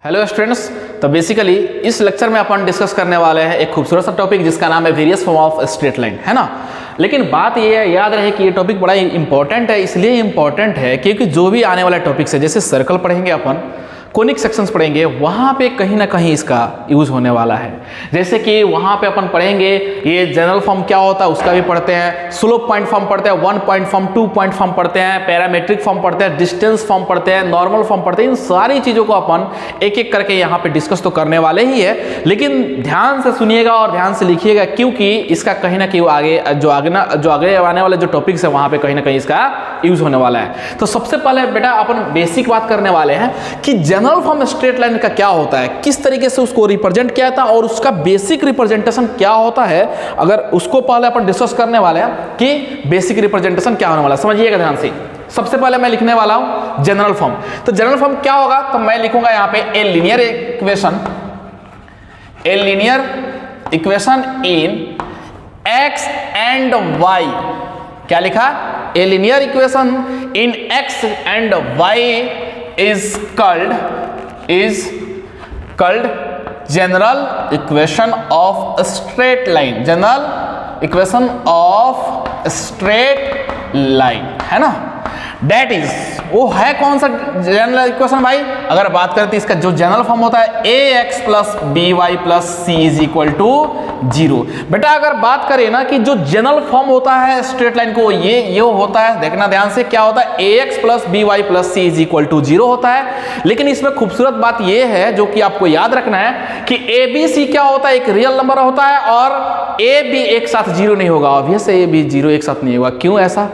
Hello students, तो basically इस lecture में अपन डिस्कस करने वाले हैं एक खूबसूरत सा टॉपिक जिसका नाम है various form of straight line, है ना। लेकिन बात ये है, याद रहे कि ये टॉपिक बड़ा इंपॉर्टेंट है। इसलिए इंपॉर्टेंट है क्योंकि जो भी आने वाला टॉपिक्स है, जैसे सर्कल पढ़ेंगे अपन, कोनिक सेक्शंस पढ़ेंगे, वहाँ पे कहीं ना कहीं इसका यूज़ होने वाला है। जैसे कि वहाँ पे अपन पढ़ेंगे ये जनरल फॉर्म क्या होता है उसका भी पढ़ते हैं, स्लोप पॉइंट फॉर्म पढ़ते हैं, 1 पॉइंट फॉर्म, 2 पॉइंट फॉर्म पढ़ते हैं, पैरामेट्रिक फॉर्म पढ़ते हैं, डिस्टेंस फॉर्म पढ़ते हैं, नॉर्मल फॉर्म पढ़ते हैं। इन सारी चीज़ों को अपन एक एक करके यहाँ पे डिस्कस तो करने वाले ही है, लेकिन ध्यान से सुनिएगा और ध्यान से लिखिएगा, क्योंकि इसका कहीं ना कहीं आगे जो आगे आने वाले जो टॉपिक्स है वहाँ पे कहीं ना कहीं इसका यूज़ होने वाला है। तो सबसे पहले बेटा अपन बेसिक बात करने वाले हैं कि जनरल फॉर्म स्ट्रेट लाइन का क्या होता है, किस तरीके से उसको रिप्रेजेंट किया था और उसका बेसिक रिप्रेजेंटेशन क्या होता है। अगर उसको पहले अपन डिस्कस करने वाले हैं कि बेसिक रिप्रेजेंटेशन क्या होने वाला है, समझिएगा ध्यान से। सबसे पहले मैं लिखने वाला हूं जनरल फॉर्म। तो जनरल फॉर्म क्या होगा, तो मैं लिखूंगा यहां पे a linear equation in x and y. क्या लिखा, a linear equation in x and y is called general equation of a straight line, general equation of straight line, है ना। That is, वो है कौन सा जनरल इक्वेशन भाई। अगर बात करते हैं इसका जो जनरल फॉर्म होता है ax plus b y plus c is equal to 0। बेटा अगर बात करें ना कि जो जनरल फॉर्म होता है स्ट्रेट लाइन को, ये होता है, देखना ध्यान से, क्या होता है ax plus b y plus c is equal to 0 होता है। लेकिन इसमें खूबसूरत बात ये है जो कि आपको याद रखना है कि ए बी सी क्या होता है, एक रियल नंबर होता है और ए बी एक साथ 0 नहीं होगा। ऑब्वियस है ए बी 0 एक साथ नहीं होगा। क्यों ऐसा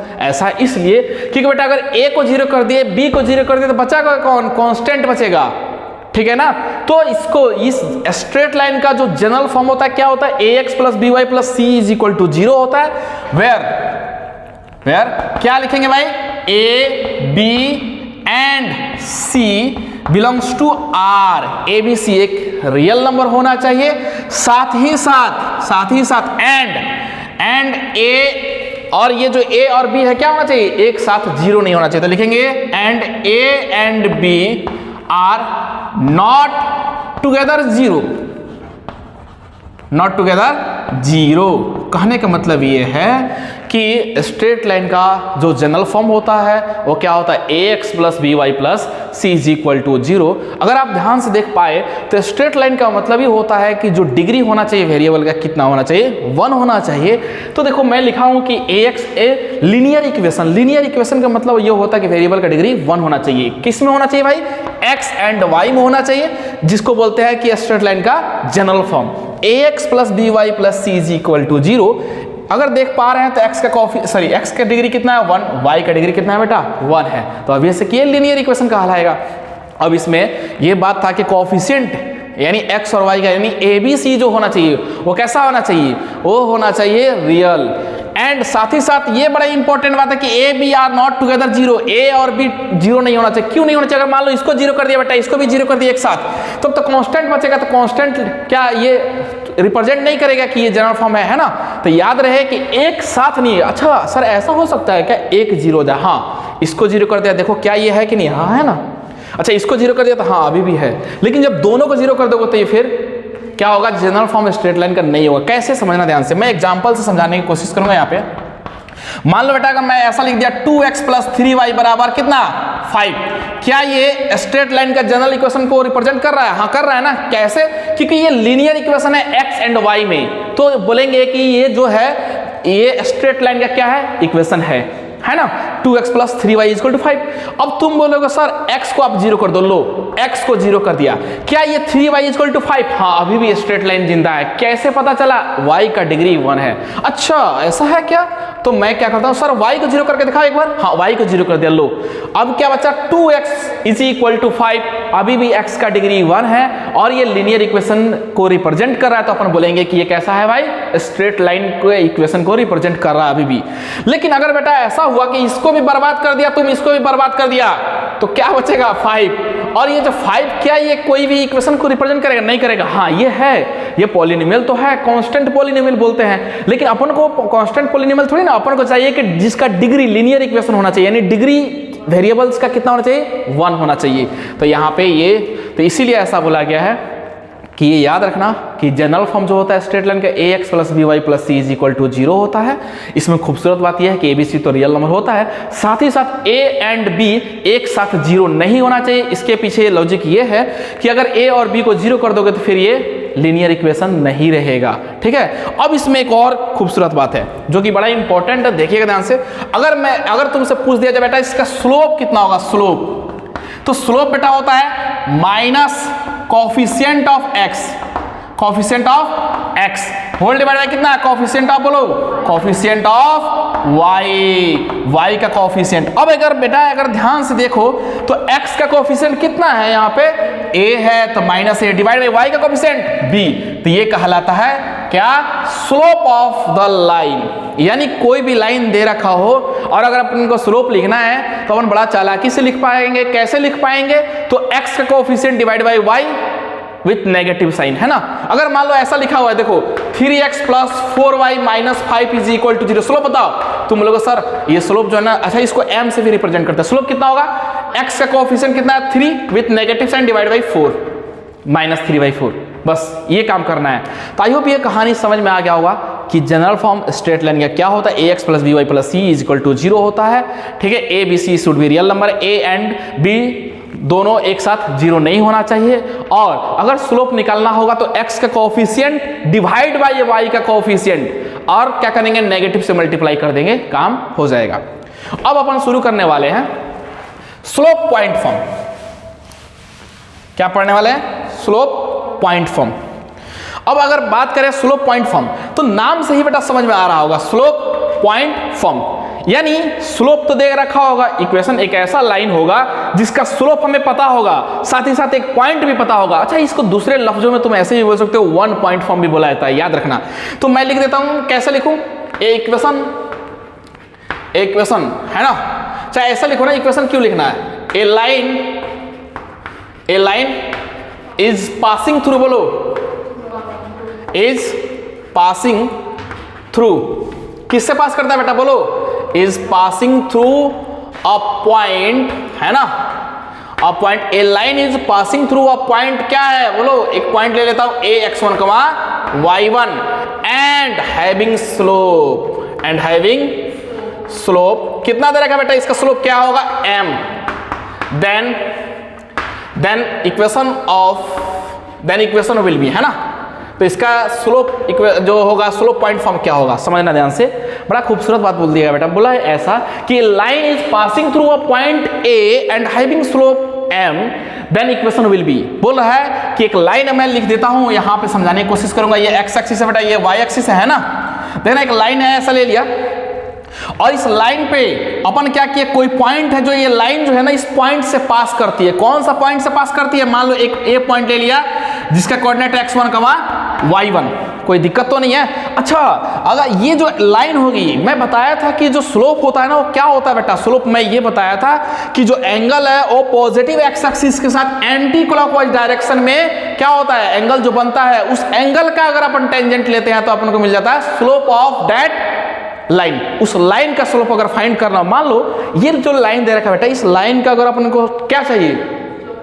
इसलिए क्योंकि बेटा अगर ए को 0 कर दिए, बी को 0 कर दिए, तो बचा कौन, कांस्टेंट बचेगा, ठीक है ना। तो इसको इस स्ट्रेट लाइन का जो जनरल फॉर्म होता है क्या होता है, ax plus b y plus c is equal to 0 होता है। वेयर क्या लिखेंगे भाई, a b and c belongs to r। a b c एक रियल नंबर होना चाहिए, साथ ही साथ एंड a, और ये जो a और b है क्या होना चाहिए, एक साथ 0 नहीं होना चाहिए। तो लिखेंगे and a and b are not together 0। कहने का मतलब ये है कि स्ट्रेट लाइन का जो जनरल फॉर्म होता है वो क्या होता है, ax plus b y plus c is equal to 0। अगर आप ध्यान से देख पाए तो स्ट्रेट लाइन का मतलब ही होता है कि जो डिग्री होना चाहिए वेरिएबल का कितना होना चाहिए, 1 होना चाहिए। तो देखो मैं लिखा हूं कि ax ए लीनियर इक्वेशन का मतलब ये होता है कि वेरिएबल का डिग्री 1 होना चाहिए। किस में होना चाहिए भाई, x एंड y में होना चाहिए, जिसको बोलते हैं कि स्ट्रेट लाइन का general form ax plus b y plus c is equal to 0। अगर देख पा रहे हैं तो x का डिग्री कितना है 1, y का डिग्री कितना है बेटा 1 है। तो अब ये कि लीनियर इक्वेशन कहलाएगा। अब इसमें ये बात था कि कोएफिशिएंट यानी x और y का यानी a b c जो होना चाहिए वो कैसा होना चाहिए, वो होना चाहिए रियल। एंड साथ ही साथ ये बड़ा इंपॉर्टेंट बात है कि a b are not together 0, a और b 0 नहीं होना चाहिए। क्यों नहीं होना चाहिए, अगर मान लो इसको 0 कर दिया बेटा, इसको भी 0 कर दिया एक साथ, तो कांस्टेंट बचेगा। तो कांस्टेंट क्या ये रिप्रेजेंट नहीं करेगा कि ये जनरल फॉर्म है ना। तो याद रहे कि एक साथ नहीं है। अच्छा सर ऐसा हो सकता है क्या, एक 0 हो जाए, हाँ इसको 0 कर दिया, देखो क्या ये है कि नहीं, हाँ है ना। अच्छा इसको 0 कर दिया तो हाँ अभी भी है, लेकिन जब दोनों को 0 कर दोगे तो ये फिर क्या होगा, जनरल फॉर्म स्ट्रेट लाइन का नहीं होगा। कैसे समझना ध्यान से, मैं एग्जांपल से समझाने की कोशिश करूंगा। यहाँ पे मान लो बेटा अगर मैं ऐसा लिख दिया 2x प्लस 3y बराबर कितना 5, क्या ये स्ट्रेट लाइन का जनरल इक्वेशन को रिप्रेजेंट कर रहा है, हाँ कर रहा है ना। कैसे, क्योंकि ये लीनियर इक्वेशन है x एंड y में, तो बोलेंगे कि ये जो है ये स्ट्रेट लाइन का क्या है, इक्वेशन है ना। 2x plus 3y equal to 5। अब तुम बोलोगे सर x को आप 0 कर दो, लो x को 0 कर दिया, क्या ये 3y इक्वल टू 5, हाँ अभी भी स्ट्रेट लाइन जिंदा है। कैसे पता चला, y का डिग्री 1 है। अच्छा ऐसा है क्या, तो मैं क्या करता हूं सर y को 0 करके दिखाओ एक बार, हाँ y को 0 कर दिया, लो अब क्या बचा 2x इज इक्वल टू 5, अभी भी x का डिग्री 1 है और ये लीनियर इक्वेशन को रिप्रेजेंट कर रहा है। तो अपन बोलेंगे कि ये कैसा है भाई, स्ट्रेट लाइन के इक्वेशन को रिप्रेजेंट कर रहा है अभी भी। लेकिन अगर बेटा ऐसा हुआ कि इसको भी बर्बाद कर दिया, तुम इसको भी बर्बाद कर दिया, तो क्या बचेगा 5। और ये जो 5 क्या ये कोई भी इक्वेशन को रिप्रेजेंट करेगा, नहीं करेगा। हाँ ये है, ये पॉलिनोमियल तो है, कांस्टेंट पॉलिनोमियल बोलते हैं, लेकिन अपन को कांस्टेंट पॉलिनोमियल थोड़ी ना, अपन को चाहिए कि जिसका डिग्री लीनियर इक्वेशन होना चाहिए, यानी डिग्री वेरिएबल्स का कितना होना चाहिए, 1 होना चाहिए। तो यहाँ पे ये, तो इसीलिए ऐसा बोला गया है कि ये याद रखना कि जनरल फॉर्म जो होता है स्ट्रेट लाइन का ax plus b y plus c is equal to 0 होता है। इसमें खूबसूरत बात यह है कि ABC तो रियल नंबर होता है, साथ ही साथ a एंड b एक साथ 0 नहीं होना चाहिए। इसके पीछे लॉजिक ये है कि अगर a और b को 0 कर दोगे तो फिर ये लीनियर इक्वेशन नहीं रहेगा, ठीक है। अब इसमें एक और खूबसूरत बात है जो कि बड़ा इंपॉर्टेंट है, देखिएगा ध्यान से। अगर तुमसे पूछ दिया जाए बेटा इसका स्लोप कितना होगा, स्लोप, तो स्लोप बेटा होता है minus coefficient of x, coefficient of x whole divide by कितना, कोफिशिएंट ऑफ, बोलो, कोफिशिएंट ऑफ y का कोफिशिएंट। अब अगर बेटा अगर ध्यान से देखो तो x का कोफिशिएंट कितना है, यहाँ पे a है तो minus a divide by y का कोफिशिएंट b, तो ये कहलाता है क्या, स्लोप ऑफ द लाइन। यानी कोई भी लाइन दे रखा हो और अगर अपन को स्लोप लिखना है तो अपन बड़ा चालाकी से लिख पाएंगे। कैसे लिख पाएंगे, तो x का coefficient divide by y with negative sign, है ना। अगर मान लो ऐसा लिखा हुआ है, देखो 3x plus 4y minus 5 is equal to 0, slope बताओ तुम लोगों, सर ये स्लोप जो है ना, अच्छा इसको m से भी रिप्रेजेंट करते हैं, स्लोप कितना होगा, x का कोफिशिएंट कितना है 3 with negative sign divide by 4 minus 3/4, बस ये काम करना है। तो आई होप ये कहानी समझ में आ गया होगा कि जनरल फॉर्म स्ट्रेट लाइन का क्या होता है, ax plus b y plus c is equal to 0 होता है, ठीक है। A b c should be real number, a and b दोनों एक साथ 0 नहीं होना चाहिए। और अगर स्लोप निकालना होगा तो x का कोफिशिएंट डिवाइड बाय y का कोफिशिएंट, और क्या करेंगे, नेगेटिव से मल्टीप्लाई कर देंगे, काम हो जाएगा। अब अपन शुरू करने वाले हैं स्लोप पॉइंट फॉर्म। क्या पढ़ने वाले हैं, स्लोप पॉइंट फॉर्म। अब अगर बात करें स्लोप पॉइंट फॉर्म, तो नाम से ही बेटा समझ में आ रहा होगा, स्लोप पॉइंट फॉर्म यानी स्लोप तो दे रखा होगा, इक्वेशन एक ऐसा लाइन होगा जिसका स्लोप हमें पता होगा, साथ ही साथ एक पॉइंट भी पता होगा। अच्छा, इसको दूसरे लफ्जों में तुम ऐसे भी बोल सकते हो, 1 पॉइंट फॉर्म भी बोला जाता है, याद रखना। तो मैं लिख देता हूं, कैसे लिखूं, इक्वेशन है ना, चाहे ऐसा लिखो ना, इक्वेशन क्यों लिखना है, ए लाइन इज पासिंग थ्रू, बोलो, इज पासिंग थ्रू, किससे पास करता है बेटा, बोलो, is passing through a point, है ना, a point. A line is passing through a point, क्या है, बोलो, एक पॉइंट ले लेता हूं ax1, y1 and having slope, कितना दे रखा बेटा, इसका स्लोप क्या होगा, m, then equation will be, है ना। तो इसका स्लोप जो होगा, स्लोप पॉइंट फॉर्म क्या होगा, समझना ध्यान से, बड़ा खूबसूरत बात बोल दिया बेटा। बोला है ऐसा कि line is passing through a point A and having slope m, then equation will be. बोल रहा है कि एक लाइन मैं लिख देता हूं, यहां पे समझाने की कोशिश करूंगा। ये x एक्सिस है बेटा, ये y एक्सिस है ना। देखना, एक लाइन है, ऐसा ले लिया, और इस लाइन पे अपन क्या किया, कोई पॉइंट है जो ये लाइन जो है ना इस पॉइंट से पास करती है। कौन सा पॉइंट से पास करती है, मान लो एक ए पॉइंट ले लिया जिसका कोऑर्डिनेट x1, y1, कोई दिक्कत तो नहीं है। अच्छा, अगर ये जो लाइन होगी, मैं बताया था कि जो स्लोप होता है ना वो क्या होता है बेटा, स्लोप मैं ये बताया था कि जो एंगल है वो पॉजिटिव एक्स एक्सिस के साथ एंटी क्लॉकवाइज डायरेक्शन में क्या होता है, एंगल जो बनता है, उस एंगल का अगर अपन टेंजेंट लेते हैं तो अपन को मिल जाता है स्लोप ऑफ दैट लाइन। उस लाइन का स्लोप अगर फाइंड करना, मान लो ये जो लाइन दे रखा है बेटा, इस लाइन का अगर अपन को क्या चाहिए,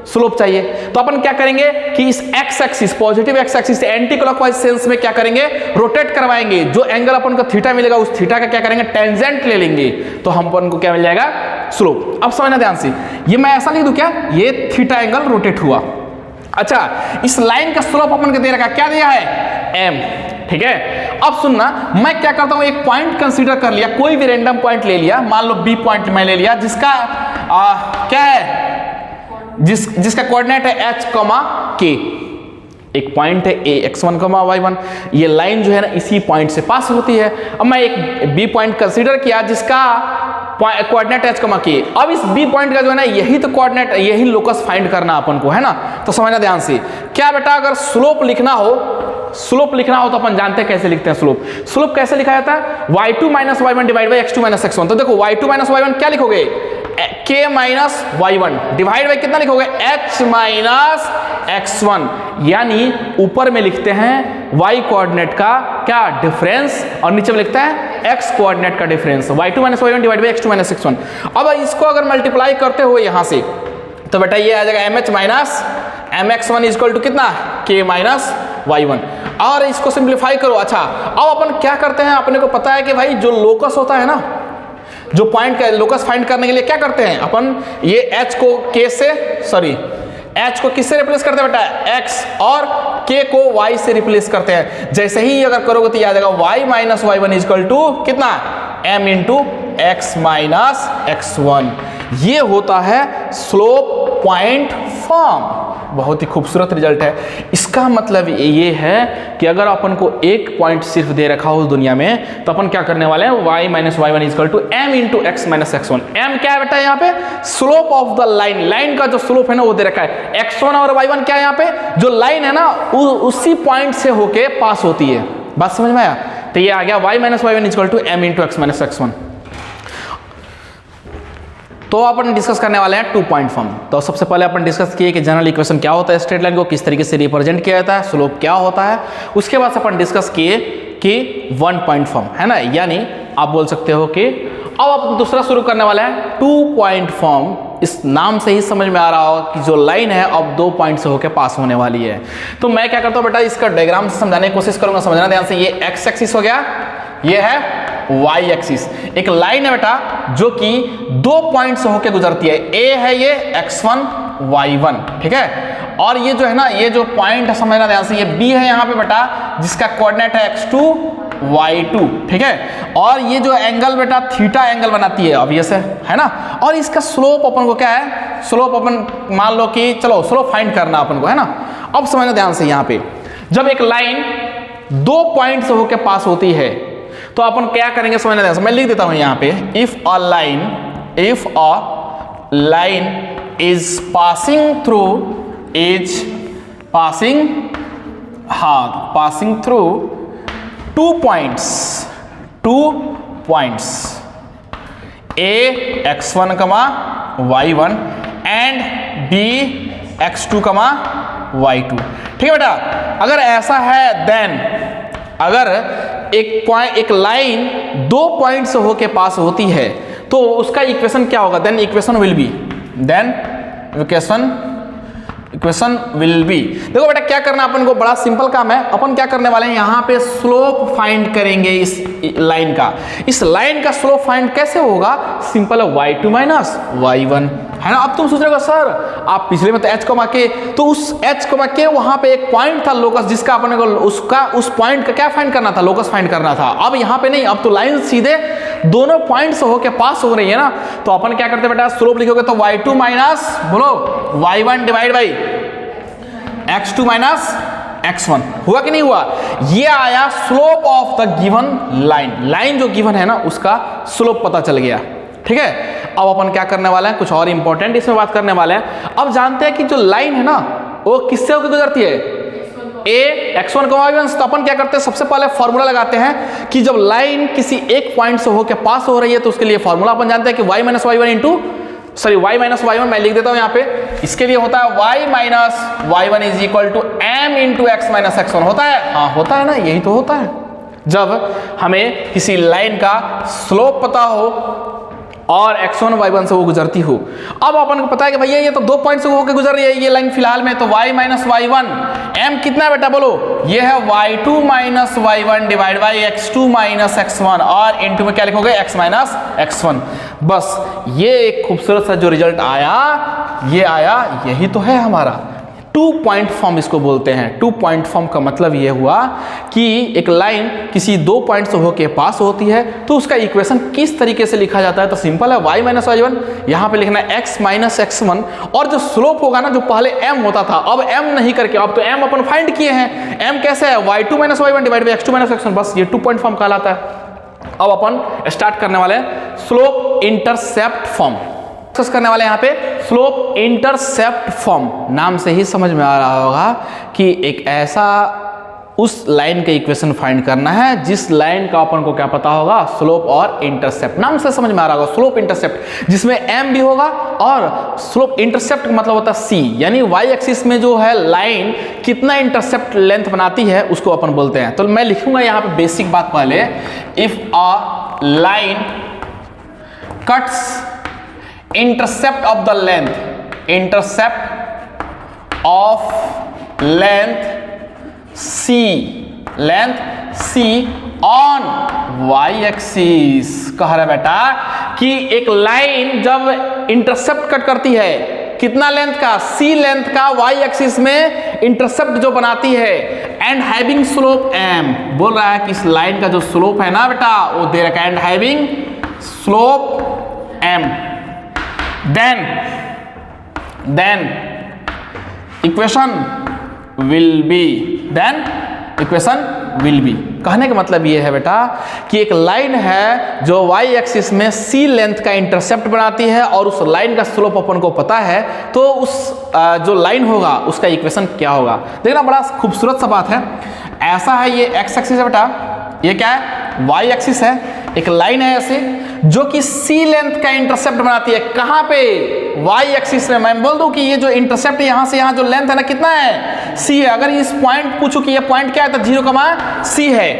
स्लोप चाहिए, तो अपन क्या करेंगे कि इस x axis, positive x axis से एंटी क्लॉकवाइज सेंस में क्या करेंगे, रोटेट करवाएंगे। जो एंगल अपन को थीटा मिलेगा उस थीटा का क्या करेंगे, टेंजेंट ले लेंगे, तो हम अपन को क्या मिल जाएगा, स्लोप। अब समझना ध्यान से, ये मैं ऐसा लिख दूं क्या, ये थीटा एंगल रोटेट हुआ। अच्छा, इस लाइन का स्लोप अपन को दे रखा, क्या दिया है, m, ठीक है। अब सुनना, मैं क्या करता हूं, एक पॉइंट कंसीडर कर लिया, कोई भी रैंडम पॉइंट ले लिया, मान लो b पॉइंट मैं ले लिया, जिसका क्या है, जिसका कोऑर्डिनेट है h, k। एक पॉइंट है ax1, y1, ये लाइन जो है ना इसी पॉइंट से पास होती है। अब मैं एक b पॉइंट कंसीडर किया जिसका कोऑर्डिनेट h, k। अब इस b पॉइंट का जो है ना यही तो कोऑर्डिनेट, यही लोकस फाइंड करना अपन को, है ना। तो समझना ध्यान से, क्या बेटा अगर स्लोप लिखना हो तो अपन जानते हैं कैसे लिखते हैं स्लोप कैसे लिखा जाता है, y2 minus y1 divide by x2 minus x1। तो देखो y2 माइनस y1 क्या लिखोगे, k minus y1 divide by कितना लिखोगे, h माइनस x1। यानी ऊपर में लिखते हैं y कोऑर्डिनेट का क्या डिफरेंस, और नीचे में लिखते हैं x कोऑर्डिनेट का difference, y2 minus y1 divide by x2 minus x1। अब इसको अगर मल्टीप्लाई करते हो यहाँ से तो बेटा ये आ जाएगा mh minus mx1 equal to कितना k माइनस y1। और इसको सिंप्लीफाई करो। अच्छा अब अपन क्या करते हैं, अपने को पता है कि भाई जो लोकस होता है ना, जो पॉइंट का लोकस फाइंड करने के लिए क्या करते हैं अपन, ये h को k से h को किससे रिप्लेस करते हैं बेटा, x और k को y से रिप्लेस करते हैं। जैसे ही अगर करोगे तो ये आ जाएगा y minus y1 equal to कितना m into x minus x1। ये होता है स्लोप पॉइंट फॉर्म। बहुत ही खूबसूरत रिजल्ट है। इसका मतलब ये है कि अगर अपन को एक पॉइंट सिर्फ दे रखा हो दुनिया में तो अपन क्या करने वाले हैं, y minus y1 equal to m into x minus x1। m क्या है बेटा यहाँ पे, slope of the line, line का जो स्लोप है ना वो दे रखा है। x1 और y1 क्या है यहाँ पे, जो लाइन है ना उसी पॉइंट से होके पास होती है। बात समझ में आया? तो ये आ गया y minus y1 equal to m into x minus x1। तो अपन डिस्कस करने वाले हैं टू पॉइंट फॉर्म। तो सबसे पहले अपन डिस्कस किए कि जनरल इक्वेशन क्या होता है, स्ट्रेट लाइन को किस तरीके से रिप्रेजेंट किया जाता है, स्लोप क्या होता है। उसके बाद अपन डिस्कस किए कि वन पॉइंट फॉर्म है ना, यानी आप बोल सकते हो कि अब आप दूसरा शुरू करने वाला है टू पॉइंट फॉर्म। इस नाम से ही समझ में आ रहा हो कि जो लाइन है अब दो पॉइंट से होकर पास होने वाली है। तो मैं क्या करता हूँ बेटा, इसका डायग्राम से समझाने की कोशिश करूंगा। समझना ध्यान से, ये एक्स एक्सिस हो गया, ये है y एक्सिस। एक लाइन है बेटा जो कि दो पॉइंट से होकर गुजरती है, a है ये x1 y1, ठीक है। और ये जो है ना, ये जो पॉइंट है समझना ध्यान से, ये b है यहाँ पे बेटा जिसका कोऑर्डिनेट है x2 y2, ठीक है। और ये जो एंगल बेटा थीटा एंगल बनाती है, ऑब्वियस है ना। और इसका स्लोप अपन को क्या है, स्लोप अपन मान लो कि चलो स्लोप फाइंड करना अपन को है ना। अब समझना ध्यान से, यहाँ पे जब एक लाइन दो पॉइंट से होकर पास होती है तो अपन क्या करेंगे समझना ध्यान से। मैं लिख देता हूं यहाँ पे, if a line is passing through two points a x1 y1 and b x2 y2, ठीक है बेटा। अगर ऐसा है देन, अगर एक लाइन दो पॉइंट से होके पास होती है तो उसका इक्वेशन क्या होगा, देन इक्वेशन विल बी देखो बेटा क्या करना अपन को, बड़ा सिंपल काम है। अपन क्या करने वाले हैं, यहाँ पे स्लोप फाइंड करेंगे इस लाइन का। इस लाइन का स्लोप फाइंड कैसे होगा, सिंपल है y2 माइनस y1 है ना। अब तुम सोच रहे हो सर आप पिछले में तो h कमा के, तो उस h कमा के वहां पे एक पॉइंट था लोकस, जिसका अपने को उस पॉइंट का क्या फाइंड करना था, लोकस फाइंड करना था। अब यहाँ पे नहीं, अब तो लाइन सीधे दोनों पॉइंट से होके पास हो रही है ना। तो अपन क्या करते बेटा, स्लोप लिखोगे तो y2 माइनस बोलो y1 divide by x2 minus x1, हुआ कि नहीं हुआ। ये आया slope of the given line जो गिवन है ना उसका स्लोप पता चल गया, ठीक है। अब अपन क्या करने वाले हैं, कुछ और इंपॉर्टेंट इसमें बात करने वाले हैं। अब जानते हैं कि जो लाइन है ना वो किससे होकर गुजरती है, a x1 y1। तो अपन क्या करते हैं, सबसे पहले फॉर्मूला लगाते हैं कि जब लाइन किसी एक पॉइंट से होकर पास हो रही है तो उसके लिए फॉर्मूला अपन जानते हैं कि y माइनस y1 मैं लिख देता हूं यहाँ पे। इसके लिए होता है y minus y1 is equal to m into x minus x1, होता है, हाँ होता है ना, यही तो होता है जब हमें किसी लाइन का स्लोप पता हो और x1 y1 से वो गुजरती हो। अब अपन को पता है कि भैया ये तो दो पॉइंट से होकर गुजर रही है ये लाइन फिलहाल में, तो y माइनस y1 m कितना है बेटा बोलो, ये है y2 minus y1 divide by x2 minus x1, और इनटू में क्या लिखोगे x माइनस x1। बस ये एक खूबसूरत सा जो रिजल्ट आया, ये आया, यही तो है हमारा टू पॉइंट फॉर्म इसको बोलते हैं। टू पॉइंट फॉर्म का मतलब ये हुआ कि एक लाइन किसी दो पॉइंट से होके पास होती है तो उसका इक्वेशन किस तरीके से लिखा जाता है, तो सिंपल है y माइनस y1, यहाँ पे लिखना है x माइनस x1, और जो स्लोप होगा ना, जो पहले m होता था अब m नहीं करके अब तो m अपन फाइंड किए हैं। m कैसे है, y2 minus y1 divide by x2 minus x1, बस ये टू पॉइंट फॉर्म कहलाता है। अब अपन स्टार्ट करने वाले हैं स्लोप इंटरसेप्ट फॉर्म, डिस्कस करने वाले यहाँ पे स्लोप इंटरसेप्ट फॉर्म। नाम से ही समझ में आ रहा होगा कि एक ऐसा उस लाइन का इक्वेशन फाइंड करना है जिस लाइन का अपन को क्या पता होगा, स्लोप और इंटरसेप्ट। नाम से समझ में आ रहा होगा, स्लोप इंटरसेप्ट, जिसमें m भी होगा और स्लोप इंटरसेप्ट का मतलब होता है c, यानी y एक्सिस में जो है लाइन कितना इंटरसेप्ट लेंथ बनाती है उसको अपन बोलते हैं। तो मैं लिखूंगा यहाँ पे बेसिक बात पहले, if a line cuts intercept of the length, intercept of length C on y axis. कह रहा है बेटा कि एक लाइन जब इंटरसेप्ट कट करती है कितना लेंथ का, C लेंथ का y एक्सिस में इंटरसेप्ट जो बनाती है, एंड हैविंग स्लोप m, बोल रहा है कि इस लाइन का जो स्लोप है ना बेटा वो दे रखा है, and having slope m, then equation will be, then equation will be. कहने का मतलब ये है बेटा कि एक लाइन है जो y एक्सिस में c लेंथ का इंटरसेप्ट बनाती है और उस लाइन का स्लोप अपन को पता है, तो उस जो लाइन होगा उसका इक्वेशन क्या होगा। देखना बड़ा खूबसूरत सा बात है। ऐसा है, ये x एक्सिस है बेटा, ये क्या है, y एक्सिस है। एक लाइन है ऐसे जो कि c लेंथ का इंटरसेप्ट बनाती है, कहां पे, y एक्सिस में। मैं बोल दूं कि ये जो इंटरसेप्ट यहां से यहां जो लेंथ है ना कितना है, c है। अगर इस पॉइंट पूछूं कि ये पॉइंट क्या है तो 0,c है,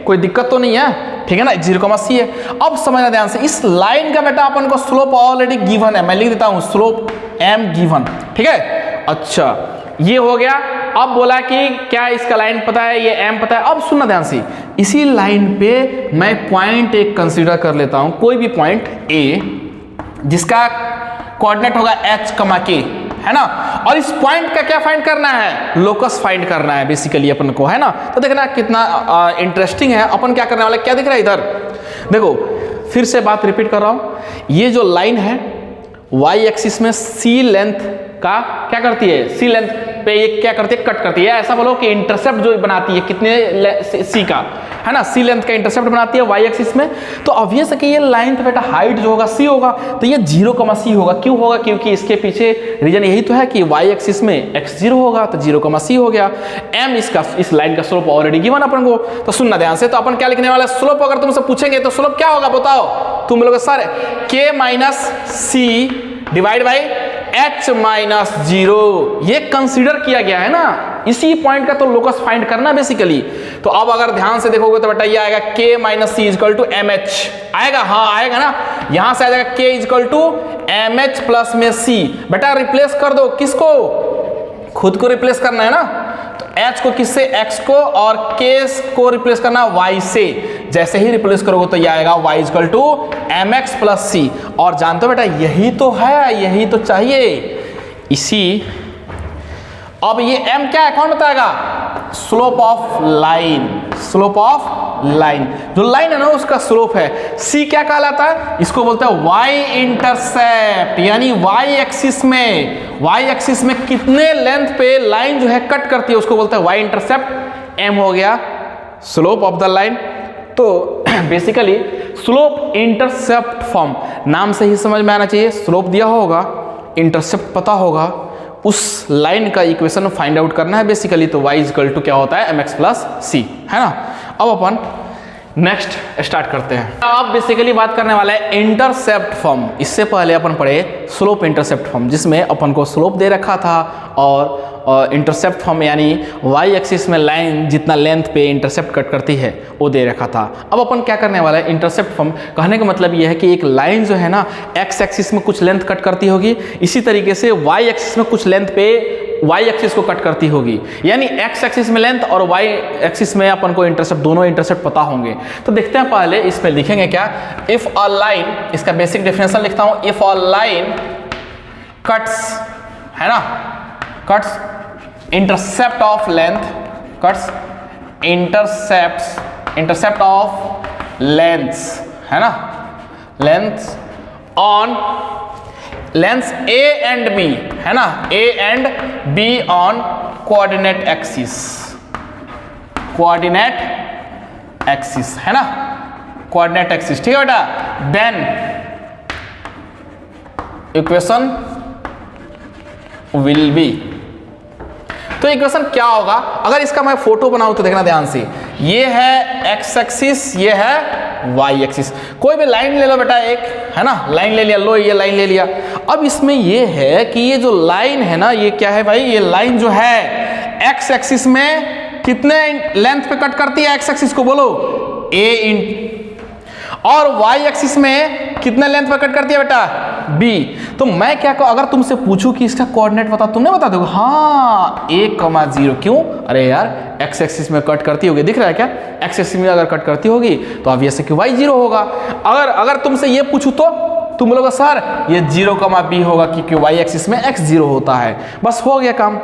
कोई दिक्कत तो नहीं है, ठीक है ना, 0,c है। अब समझना ध्यान से, इस लाइन का बेटा अपन को स्लोप ऑलरेडी गिवन है, मैं लिख देता हूं स्लोप m गिवन, ठीक है। अच्छा ये हो गया। अब बोला कि क्या इसका लाइन पता है, ये m पता है। अब सुनना ध्यान से, इसी लाइन पे मैं पॉइंट एक कंसीडर कर लेता हूं, कोई भी पॉइंट a जिसका कोऑर्डिनेट होगा h, k, है ना। और इस पॉइंट का क्या फाइंड करना है, लोकस फाइंड करना है बेसिकली अपन को, है ना। तो देखना कितना इंटरेस्टिंग है। अपन क्या करने वाले, क्या दिख रहा है इधर, देखो फिर से बात रिपीट कर रहा हूं। ये जो लाइन है y एक्सिस में c लेंथ का क्या करती है, c लेंथ पे ये क्या करती है, कट करती है। ऐसा बोलो कि इंटरसेप्ट जो बनाती है कितने c का, है ना, c लेंथ का इंटरसेप्ट बनाती है y एक्सिस में। तो ऑब्वियस है कि ये लाइन तो बेटा हाइट जो होगा c होगा, तो ये 0,c होगा। क्यों होगा, क्योंकि इसके पीछे रीजन यही तो है कि y एक्सिस में x 0 होगा, तो 0,c हो गया। m इसका, इस लाइन का स्लोप ऑलरेडी गिवन अपन को। तो सुनना ध्यान से, तो अपन क्या लिखने वाले, स्लोप अगर तुमसे पूछेंगे तो स्लोप क्या होगा बताओ तुम लोग sir, k minus c divide by h minus 0। ये कंसीडर किया गया है ना, इसी पॉइंट का तो लोकस फाइंड करना बेसिकली। तो अब अगर ध्यान से देखोगे तो बेटा ये आएगा k minus c is equal to m h आएगा, हाँ आएगा ना, यहां से आ जाएगा k is equal to m h plus में c। बेटा रिप्लेस कर दो, किसको, खुद को रिप्लेस करना है ना, तो h को किससे, x को, और k को रिप्लेस करना y से। जैसे ही रिप्लेस करोगे तो ये आएगा y is equal to M X plus C. और जानते हो बेटा यही तो है, यही तो चाहिए इसी। अब ये m क्या है, कौन बताएगा, slope of line, slope of line, जो लाइन है ना उसका स्लोप है। c क्या कहलाता है, इसको बोलते हैं y इंटरसेप्ट, यानी y एक्सिस में कितने लेंथ पे लाइन जो है कट करती है उसको बोलते हैं y इंटरसेप्ट। m हो गया स्लोप ऑफ द लाइन। तो बेसिकली स्लोप इंटरसेप्ट फॉर्म, नाम से ही समझ में आना चाहिए, स्लोप दिया होगा, इंटरसेप्ट पता होगा, उस लाइन का इक्वेशन फाइंड आउट करना है बेसिकली। तो y इक्वल टू क्या होता है, mx प्लस सी, है ना। अब अपन नेक्स्ट स्टार्ट करते हैं। अब बेसिकली बात करने वाला है इंटरसेप्ट फॉर्म। इससे पहले अपन पढ़े स्लोप इंटरसेप्ट फॉर्म, जिसमें अपन को स्लोप दे रखा था और इंटरसेप्ट फॉर्म यानी y एक्सिस में लाइन जितना लेंथ पे इंटरसेप्ट कट करती है वो दे रखा था। अब अपन क्या करने वाला है, इंटरसेप्ट फॉर्म कहने का मतलब ये है कि एक लाइन जो है ना x एक्सिस में कुछ लेंथ कट करती होगी, इसी तरीके से y एक्सिस में कुछ लेंथ पे y एक्सिस को कट करती होगी, यानी x एक्सिस में लेंथ और y एक्सिस में अपन को इंटरसेप्ट, दोनों इंटरसेप्ट पता होंगे। तो देखते हैं पहले इस पे लिखेंगे क्या, इफ अ लाइन, इसका बेसिक डेफिनेशन लिखता हूं, इफ अ लाइन कट्स, है ना, cuts intercept of length, cuts intercept of lengths, है ना, lengths on lengths a and b, है ना, a and b on coordinate axis, है ना, कोऑर्डिनेट एक्सिस, ठीक है बेटा। देन इक्वेशन विल बी, तो इक्वेशन क्या होगा, अगर इसका मैं फोटो बनाऊं तो देखना ध्यान से, ये है एक्स एक्सिस, ये है वाई एक्सिस। कोई भी लाइन ले लो बेटा, एक है ना, लाइन ले लिया, लो ये लाइन ले लिया। अब इसमें ये है कि ये जो लाइन है ना, ये क्या है भाई, ये लाइन जो है एक्स एक्सिस में कितने लेंथ पे कट करती है, एक्स एक्सिस को बोलो ए इन, और वाई एक्सिस में कितने लेंथ पे कट करती है बेटा बी। तो मैं क्या कहूँ, अगर तुमसे पूछूं कि इसका कोऑर्डिनेट बता, तुमने बता दोगे हाँ 1,0। क्यों, अरे यार एक्स एक्सिस में कट करती होगी, दिख रहा है क्या, एक्स एक्सिस में अगर कट करती होगी तो ऑब्वियस है कि वाई 0 होगा। अगर तुमसे ये पूछूं तो तुम बोलोगे सर ये 0,b होगा क्योंकि वाई एक्सिस में x 0 होता है। बस हो गया काम।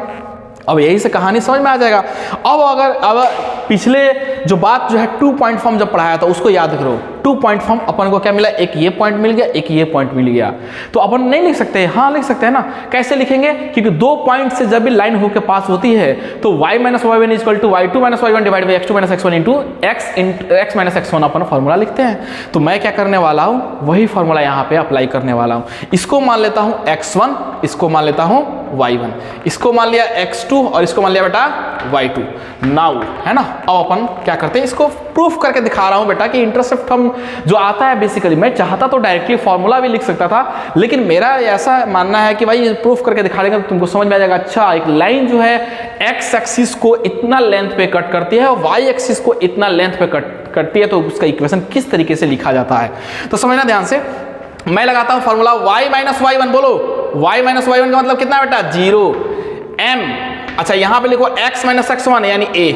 अब यही से कहानी समझ में आ जाएगा। अब पिछले जो बात जो है 2 पॉइंट फॉर्म जब पढ़ाया था उसको याद करो। 2 पॉइंट फॉर्म अपन को क्या मिला, एक ये पॉइंट मिल गया, एक ये पॉइंट मिल गया। तो अपन नहीं लिख सकते, हाँ लिख सकते हैं ना। कैसे लिखेंगे, क्योंकि 2 पॉइंट से जब भी लाइन होकर पास होती है तो y minus y one equal to y2 minus y one divide by x2 minus x1 into x minus x1 अपन फॉर्मूला लिखते हैं। तो मैं क्या करने वाला हूँ, वही फॉर्मूला यहाँ पे अप्लाई करने वाला हूँ। इसको मान लेता हूँ x1, इसको मान लेता हूँ y1, इसको मान लिया x2 और इसको मान लिया बेटा y2। नाउ है ना, अब अपन क्या करते हैं, इसको प्रूफ करके दिखा रहा हूं बेटा कि इंटरसेप्ट हम जो आता है, बेसिकली मैं चाहता तो डायरेक्टली फॉर्मूला भी लिख सकता था, लेकिन मेरा ऐसा मानना है कि भाई प्रूफ करके दिखा देंगे तो तुमको समझ में आ जाएगा। अच्छा, एक लाइन जो है एक्स एक्सिस को इतना लेंथ पे कट करती है और वाई एक्सिस को इतना लेंथ पे कट करती है, तो उसका इक्वेशन किस तरीके से लिखा जाता है तो समझना ध्यान से। मैं लगाता हूं formula y minus y one, बोलो y माइनस वाई वन का मतलब कितना बेटा 0 m। अच्छा यहां पे लिखो x माइनस x1 यानी a।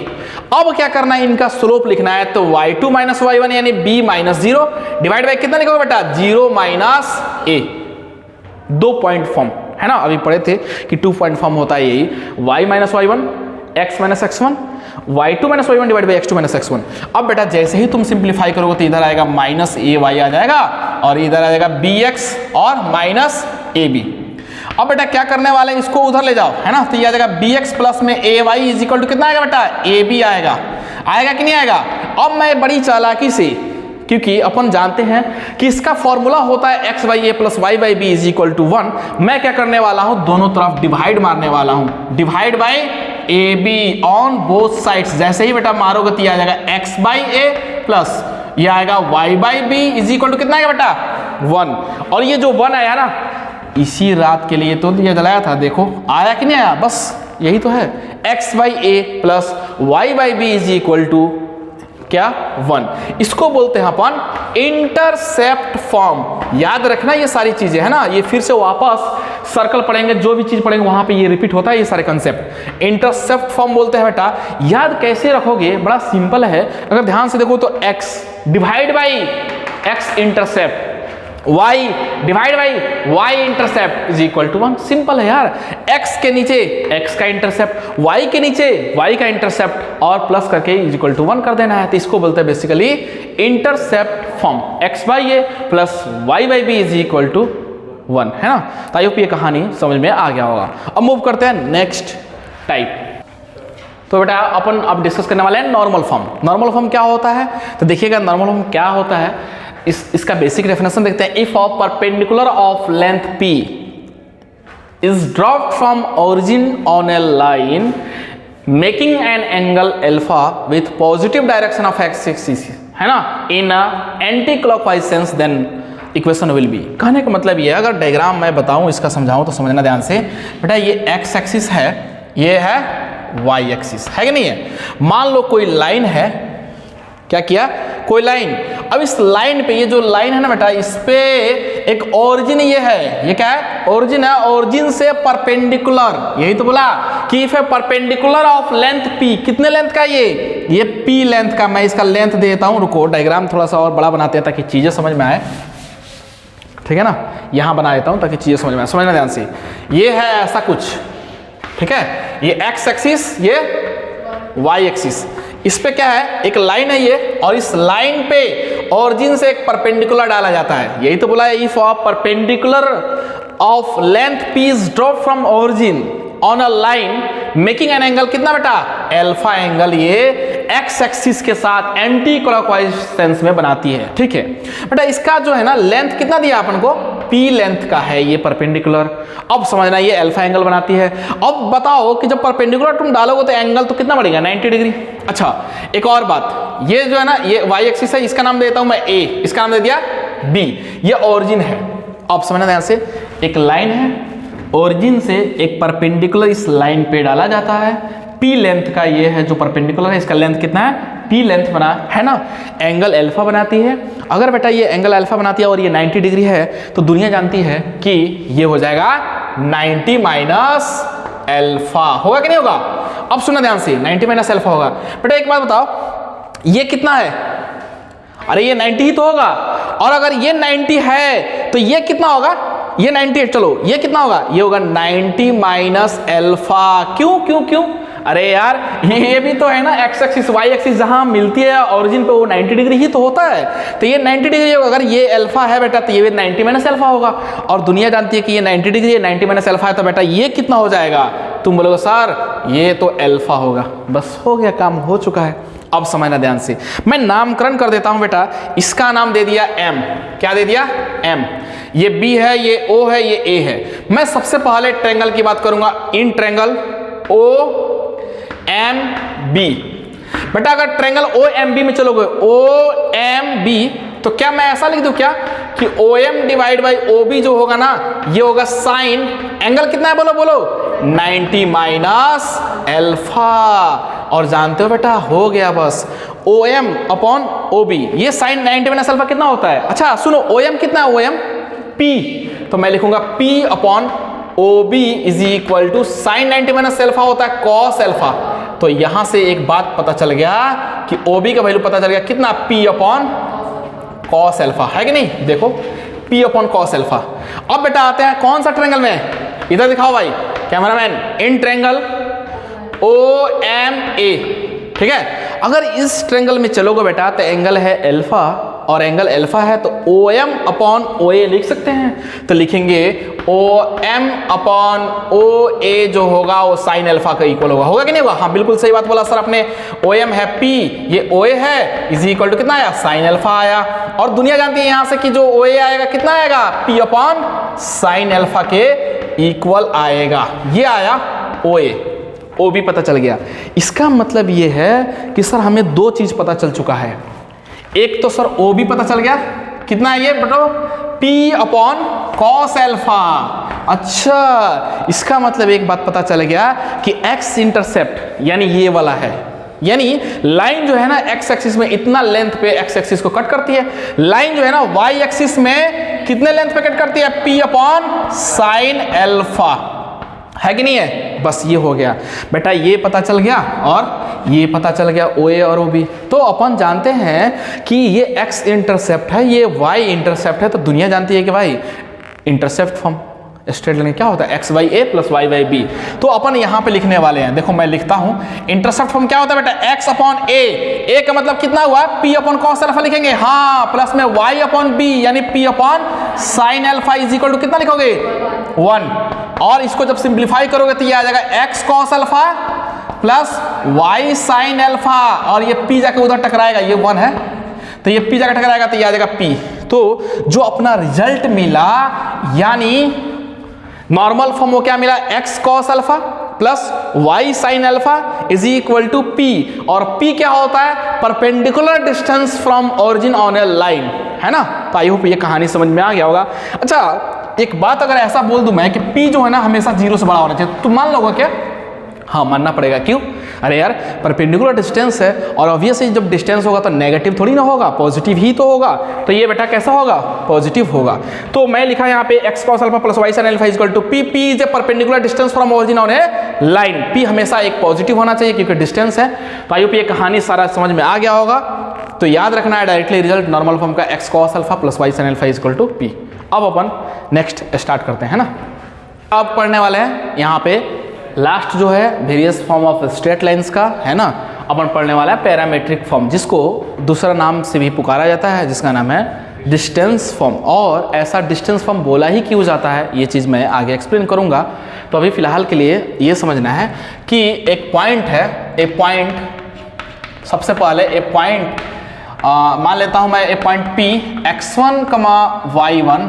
अब क्या करना है, इनका स्लोप लिखना है, तो y2 माइनस वाई वन यानी b माइनस 0 डिवाइड बाई कितना लिखोगे बेटा 0 माइनस a। 2 पॉइंट फॉर्म है ना, अभी पढ़े थे कि 2 पॉइंट फॉर्म होता है यही, y minus y one, x minus x1, y2 minus y one divide by x2 minus x1। अब बेटा जैसे ही तुम सिंप्लीफाई करोगे तो इधर आएगा माइनस a y आ जाएगा और इधर आ जाएगा bx और माइनस ab। अब बेटा क्या करने वाले हैं, इसको उधर ले जाओ है ना, तो ये आ जाएगा bx प्लस में ay इज इक्वल टू कितना आएगा बेटा ab आएगा, आएगा कि नहीं आएगा। अब मैं बड़ी चालाकी से, क्योंकि अपन जानते हैं कि इसका फॉर्मूला होता है x by a plus y by b is equal to 1, मैं क्या करने वाला हूं, दोनों तरफ डिवाइड मारने वाला हूं, divide by A be on both sides. जैसे ही बेटा मारोगे तो ये आ जाएगा x बाई ए प्लस ये आएगा y by b is equal to कितना आएगा बेटा 1। और ये जो 1 आया ना, इसी रात के लिए तो ये जलाया था, देखो आया कि नहीं आया, बस यही तो है, x by a plus y by b is equal to क्या 1। इसको बोलते हैं अपन इंटरसेप्ट फॉर्म। याद रखना ये सारी चीजें है ना, ये फिर से वापस सर्कल पढ़ेंगे, जो भी चीज पढ़ेंगे वहां पे ये रिपीट होता है, ये सारे कंसेप्ट इंटरसेप्ट फॉर्म बोलते हैं बेटा। याद कैसे रखोगे, बड़ा सिंपल है, अगर ध्यान से देखो तो x divide by x intercept, y divide by y intercept is equal to 1। Simple है यार, x के नीचे x का इंटरसेप्ट, y के नीचे y का इंटरसेप्ट और प्लस करके इज इक्वल टू 1 कर देना है। तो इसको बोलते हैं basically intercept form, x by a plus y by b is equal to 1 है ना। तो आई होप ये कहानी समझ में आ गया होगा। अब मूव करते हैं नेक्स्ट टाइप। तो बेटा अपन अब डिस्कस करने वाले हैं नॉर्मल फॉर्म। नॉर्मल फॉर्म क्या होता है, तो देखिएगा नॉर्मल फॉर्म क्या होता है, इसका बेसिक डेफिनेशन देखते हैं। If of perpendicular of length p is dropped from origin on a line making an angle alpha with positive direction of x axis है ना, in a anti-clockwise sense, then equation will be। कहने का मतलब ये है, अगर diagram मैं बताऊं इसका समझाऊं तो समझना ध्यान से बेटा। ये x एक्सिस है, ये है y एक्सिस है कि नहीं है। मान लो कोई लाइन है, क्या किया, कोई लाइन। अब इस लाइन पे, ये जो लाइन है ना बेटा, इस पे एक ओरिजिन ये है, ये क्या है, ओरिजिन है। ओरिजिन से परपेंडिकुलर, यही तो बोला कि if A perpendicular of length p, कितने लेंथ का ये p लेंथ का। मैं इसका लेंथ दे देता हूं, रुको डायग्राम थोड़ा सा और बड़ा बनाते हैं ताकि चीजें समझ में आए, ठीक है ना। यहां बना देता हूं ताकि चीजें समझ में आए, समझना ध्यान से। ये है ऐसा कुछ, ठीक है, ये x एक्सिस, ये y एक्सिस, इस पे क्या है, एक लाइन है ये, और इस लाइन पे ओरिजिन से एक परपेंडिकुलर डाला जाता है। यही तो बोला है, if of perpendicular of length p is drop from origin on a line making an angle, कितना बेटा अल्फा एंगल, ये x एक्सिस के साथ एंटी क्लॉकवाइज सेंस में बनाती है, ठीक है बेटा। इसका जो है ना लेंथ कितना दिया अपन को P लेंथ का है ये परपेंडिकुलर। अब समझना ये अल्फा एंगल बनाती है। अब बताओ कि जब परपेंडिकुलर तुम डालोगे तो एंगल तो कितना बढ़ेगा, 90 डिग्री। अच्छा एक और बात, ये जो है ना ये y एक्सिस है, इसका नाम देता हूं मैं A, इसका नाम दे दिया B, ये ओरिजिन है। अब समझना ध्यान से, एक लाइन है, ओरिजिन से एक परपेंडिकुलर इस लाइन पे डाला जाता है, P लेंथ का ये है जो परपेंडिकुलर है, इसका लेंथ कितना है, P लेंथ बना है ना, एंगल अल्फा बनाती है। अगर बेटा ये एंगल अल्फा बनाती है और ये 90 डिग्री है तो दुनिया जानती है कि ये हो जाएगा 90 माइनस अल्फा, होगा कि नहीं होगा। अब सुनना ध्यान से, 90 माइनस अल्फा होगा। बेटा एक बात बताओ, ये कितना है, अरे ये 90 ही तो होगा, और अगर ये 90 है तो ये कितना होगा, ये 90 है, चलो ये कितना होगा, ये होगा 90 माइनस अल्फा। क्यों क्यों क्यों, अरे यार ये भी तो है ना एक्स एक्सिस वाई एक्सिस जहां मिलती है ओरिजिन पे, वो 90 डिग्री ही तो होता है, तो ये 90 डिग्री होगा। अगर ये अल्फा है बेटा तो ये भी 90 माइनस अल्फा होगा, और दुनिया जानती है कि ये 90 डिग्री है, 90 माइनस अल्फा है, तो बेटा ये कितना हो जाएगा, तुम बोलोगे सर ये तो अल्फा होगा। बस हो गया, काम हो चुका है। अब समझना ध्यान से, मैं नामकरण कर देता हूं बेटा, इसका नाम दे दिया M, क्या दे दिया M, ये B है, ये O है, ये A है। मैं सबसे पहले ट्रायंगल की बात करूंगा, इन ट्रायंगल OMB। बेटा अगर ट्रायंगल OMB में चलोगे, OMB, तो क्या मैं ऐसा लिख दूं क्या कि OM डिवाइड बाई OB जो होगा ना, ये होगा साइन, एंगल कितना है बोलो बोलो, 90 माइनस अल्फा। और जानते हो बेटा हो गया बस, OM अपॉन OB, ये साइन 90 माइनस अल्फा कितना होता है। अच्छा सुनो, OM कितना है, OM P, तो मैं लिखूंगा P upon OB is equal to sine 90 minus alpha होता है कॉस अल्फा। तो यहां से एक बात पता चल गया कि OB का वैल्यू पता चल गया कितना, P अपॉन कॉस अल्फा, है कि नहीं, देखो P अपॉन कॉस अल्फा। अब बेटा आते हैं कौन सा ट्रायंगल में, इधर दिखाओ भाई कैमरामैन, इन ट्रायंगल OMA, ठीक है। अगर इस ट्रायंगल में चलोगे बेटा तो एंगल है अल्फा, और एंगल अल्फा है तो OM अपॉन OA लिख सकते हैं, तो लिखेंगे OM अपॉन OA जो होगा वो साइन अल्फा का इक्वल होगा कि नहीं होगा। हाँ बिल्कुल सही बात बोला सर आपने, OM है P, ये OA है, इज इक्वल टू कितना आया, साइन अल्फा आया। और दुनिया जानती है यहां से कि जो OA आएगा कितना आएगा, P अपॉन साइन अल्फा के इक्वल आएगा, ये आया OA। OB पता चल गया। इसका मतलब ये है कि सर हमें दो चीज पता चल चुका है, एक तो सर OB पता चल गया, कितना है ये बताओ, P अपॉन कॉस अल्फा। अच्छा इसका मतलब एक बात पता चल गया कि x इंटरसेप्ट यानी ये वाला है, यानी लाइन जो है ना x एक्सिस में इतना लेंथ पे x एक्सिस को कट करती है, लाइन जो है ना y एक्सिस में कितने लेंथ पे कट करती है, P अपॉन साइन अल्फा, है कि नहीं है। बस ये हो गया बेटा, ये पता चल गया और ये पता चल गया OA और OB। तो अपन जानते हैं कि ये x इंटरसेप्ट है, ये y इंटरसेप्ट है, तो दुनिया जानती है कि भाई इंटरसेप्ट फॉर्म स्ट्रेट लाइन क्या होता है, एक्स वाई ए प्लस वाई वाई बी। तो अपन यहाँ पे लिखने वाले हैं, देखो मैं लिखता हूँ इंटरसेप्ट फॉर्म क्या होता है बेटा, एक्स अपॉन ए का मतलब कितना हुआ, पी अपॉन कॉस अल्फा लिखेंगे, हाँ प्लस में वाई अपॉन बी यानी p upon sine alpha is equal to कितना लिखोगे 1, और इसको जब सिंप्लीफाई करोगे तो ये आ जाएगा x cos alpha plus y sine alpha, और ये पी जाके उधर टकराएगा, ये 1 है तो ये पी जाके टकराएगा तो ये आ जाएगा पी। तो जो अपना रिजल्ट मिला यानी नॉर्मल फॉर्म वो क्या मिला, x cos alpha plus y sine alpha is equal to p, और पी क्या होता है, perpendicular distance from origin on a line, है ना। तो आई होप ये कहानी समझ में आ गया होगा। अच्छा एक बात अगर ऐसा बोल दूं मैं कि पी जो है ना हमेशा 0 से बड़ा होना चाहिए, तो मान लोगे क्या, हाँ मानना पड़ेगा, क्यों, अरे यार परपेंडिकुलर डिस्टेंस है और ऑब्वियसली जब डिस्टेंस होगा तो नेगेटिव थोड़ी ना होगा, पॉजिटिव ही तो होगा, तो ये बेटा कैसा होगा, पॉजिटिव होगा। तो मैं लिखा यहाँ पे x cos alpha plus y sine alpha equal to p, p is a perpendicular distance from origin on a line, p हमेशा एक पॉजिटिव होना चाहिए क्योंकि डिस्टेंस है। तो आई होप ये कहानी सारा समझ में आ गया होगा। तो याद रखना है डायरेक्टली रिजल्ट नॉर्मल फॉर्म का x cos alpha plus y sine alpha equal to p. अब अपन नेक्स्ट स्टार्ट करते हैं ना। अब पढ़ने वाले हैं यहाँ पे लास्ट जो है various form of straight lines का, है ना। अपन पढ़ने वाला है पैरामेट्रिक फॉर्म, जिसको दूसरा नाम से भी पुकारा जाता है, जिसका नाम है डिस्टेंस फॉर्म। और ऐसा डिस्टेंस फॉर्म बोला ही क्यों जाता है ये चीज़ मैं आगे एक्सप्लेन करूंगा। तो अभी फिलहाल के लिए ये समझना है कि एक पॉइंट है, एक पॉइंट सबसे पहले एक पॉइंट मान लेता हूं मैं, एक point P x1, y1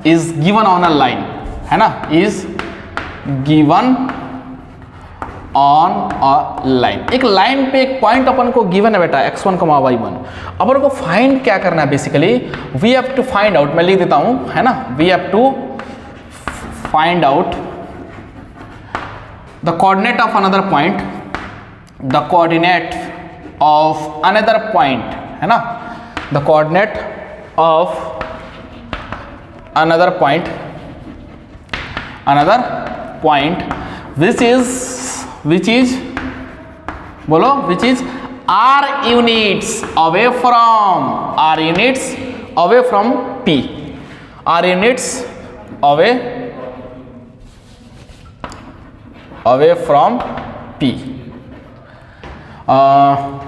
is given on a line, है ना, is given on a line. एक लाइन पे एक पॉइंट अपन को गिवन है बेटा x1, y1। अपन को फाइंड क्या करना है basically, we have to find out, मैं लिख देता हूं, है ना, we have to find out the coordinate of another point, the coordinate of another point, है ना, the coordinate of another point which is बोलो, which is r units away from p, r units away from p,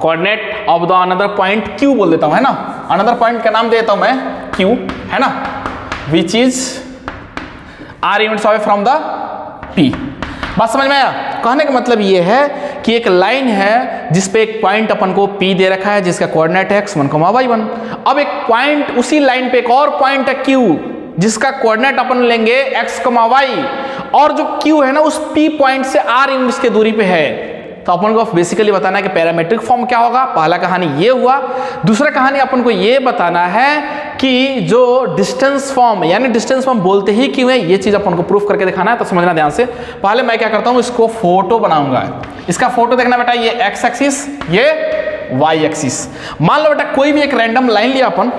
coordinate of the another point q बोल देता हूं, है ना, another point का नाम देता हूं मैं q, है ना, which is r units away from the p। बात समझ में आया? कहने का मतलब ये है कि एक लाइन है जिस पे एक पॉइंट अपन को P दे रखा है जिसका कोऑर्डिनेट है x1, y1। अब एक पॉइंट उसी लाइन पे एक और पॉइंट है Q जिसका कोऑर्डिनेट अपन लेंगे x, y, और जो Q है ना उस P पॉइंट से r यूनिट्स की दूरी पे है। तो अपन को बेसिकली बताना है कि पैरामेट्रिक फॉर्म क्या होगा। पहला कहानी ये हुआ। दूसरा कहानी अपन को ये बताना है कि जो डिस्टेंस फॉर्म, यानी डिस्टेंस फॉर्म बोलते ही क्यों है, ये चीज अपन को प्रूफ करके दिखाना है। तो समझना ध्यान से। पहले मैं क्या करता हूं, इसको फोटो बनाऊंगा। इसका फोटो देखना बेटा, ये एक्स एक्सिस, ये वाई एक्सिस। मान लो बेटा कोई भी एक रैंडम लाइन लिया अपन,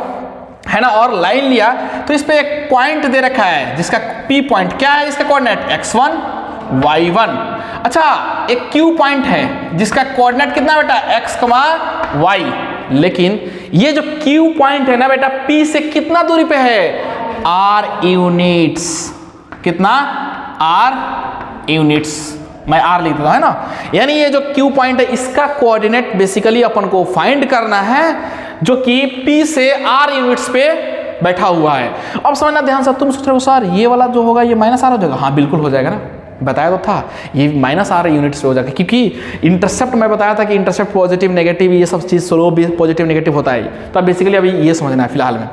है ना, और लाइन लिया तो इस पे एक पॉइंट दे रखा है जिसका P पॉइंट क्या है, इसका कोऑर्डिनेट x1, y1। अच्छा, एक Q पॉइंट है जिसका कोऑर्डिनेट कितना बेटा, x, y। लेकिन ये जो Q पॉइंट है ना बेटा, P से कितना दूरी पे है, r यूनिट्स। कितना, r यूनिट्स। मैं r लिख देता हूं, है ना। यानी ये जो Q पॉइंट है इसका कोऑर्डिनेट बेसिकली अपन को फाइंड करना है जो कि P से r यूनिट्स पे बैठा हुआ है। अब समझना ध्यान से, तुम सोच रहे हो सर ये वाला जो होगा ये माइनस r हो जाएगा। हाँ बिल्कुल हो जाएगा ना, बताया तो था, ये माइनस r यूनिट्स पे हो जाएगा क्योंकि इंटरसेप्ट मैं बताया था कि इंटरसेप्ट पॉजिटिव नेगेटिव ये सब चीज स्लोप भी पॉजिटिव नेगेटिव होता है। तो अब बेसिकली अभी ये समझना है फिलहाल में।